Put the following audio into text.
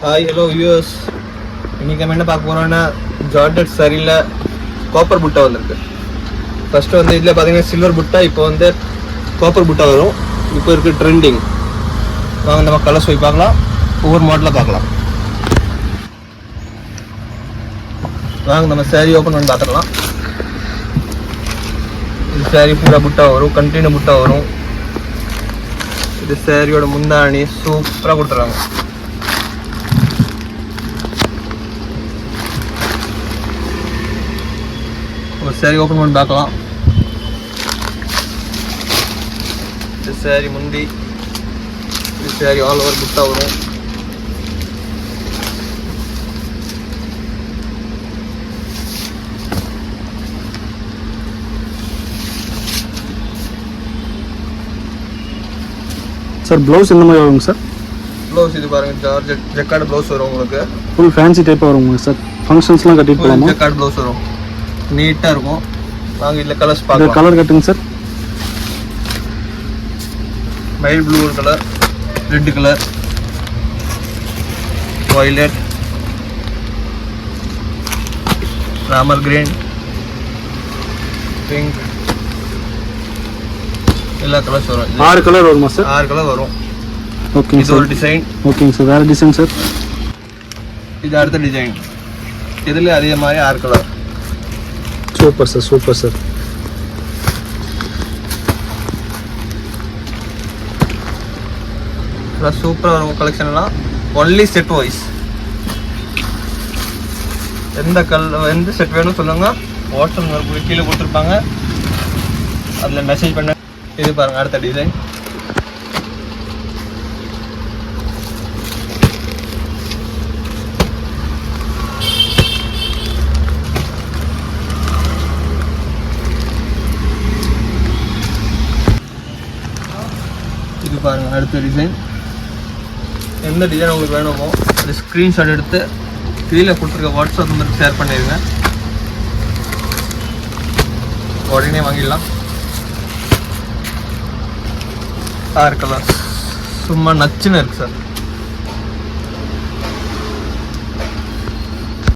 Hi hello viewers, இன்றைக்கி நம்ம என்ன பார்க்க போகிறோம்னா ஜார்ஜெட் சரியில் காப்பர் புட்டா வந்திருக்கு. ஃபஸ்ட்டு வந்து இதில் பார்த்தீங்கன்னா சில்வர் புட்டா, இப்போ வந்து காப்பர் புட்டா வரும். இப்போ இருக்குது ட்ரெண்டிங். வாங்க நம்ம கலர்ஸ் போய் பார்க்கலாம், ஒவ்வொரு மாடலாக பார்க்கலாம். வாங்க நம்ம சேரீ ஓப்பன் பண்ணி பார்த்துக்கலாம். இது சேரீ பூரா புட்டா வரும், கண்டினியூ புட்டா வரும். இது சேரீயோட முந்தாணி சூப்பராக கொடுத்துருவாங்க. ஒரு சேரீ ஓப்பன் பண்ணி பார்க்கலாம். இது சேரீ முந்தி, இது சேரீ ஆல் ஓவர் புட்டா வரும். சார் ப்ளவுஸ் எந்த மாதிரி வருங்க சார்? ப்ளவுஸ் இது பாருங்க, ஜார்ஜெட் ஜக்கார்டு ப்ளவுஸ் வரும். உங்களுக்கு ஃபுல் ஃபேன்சி டைப்பாக வருங்க சார்? ஃபங்க்ஷன்ஸ்லாம் கட்டிட்டு போகலாமா? ஜக்கார்டு ப்ளவுஸ் வரும், நீட்டாக இருக்கும். வாங்க இதில் கலர்ஸ் பார்க்கலாம். கலர் கட்டுங்க sir. Mile blue colour, red colour, violet, Ramar green, pink, எல்லா கலர்ஸ் வரும். 6 கலர் வருமா சார்? 6 கலர் வரும். ஓகேங்க இது ஒரு டிசைன். ஓகேங்க சார். வேறு டிசைன் சார்? இது அடுத்த டிசைன். இதில் அதே மாதிரி 6 colour. Super sir, super sir. சூப்பராக வரும் கலெக்ஷன்லாம். Only set wise. எந்த செட் வேணும் சொல்லுங்கள், வாட்ஸ்அப் நம்பர் கீழே கொடுத்துருப்பாங்க, அதில் மெசேஜ் பண்ண. இது பாருங்கள் அடுத்த டிசைன். இது பாருங்கள் அடுத்த டிசைன். எந்த டிசைன் உங்களுக்கு வேணுமோ அது ஸ்க்ரீன்ஷாட் எடுத்து கீழே கொடுத்துருக்க வாட்ஸ்அப் நம்பருக்கு ஷேர் பண்ணிடுங்க, உடனே வாங்கிடலாம். 6 கலர் சும்மா நச்சுன்னு இருக்குது சார்.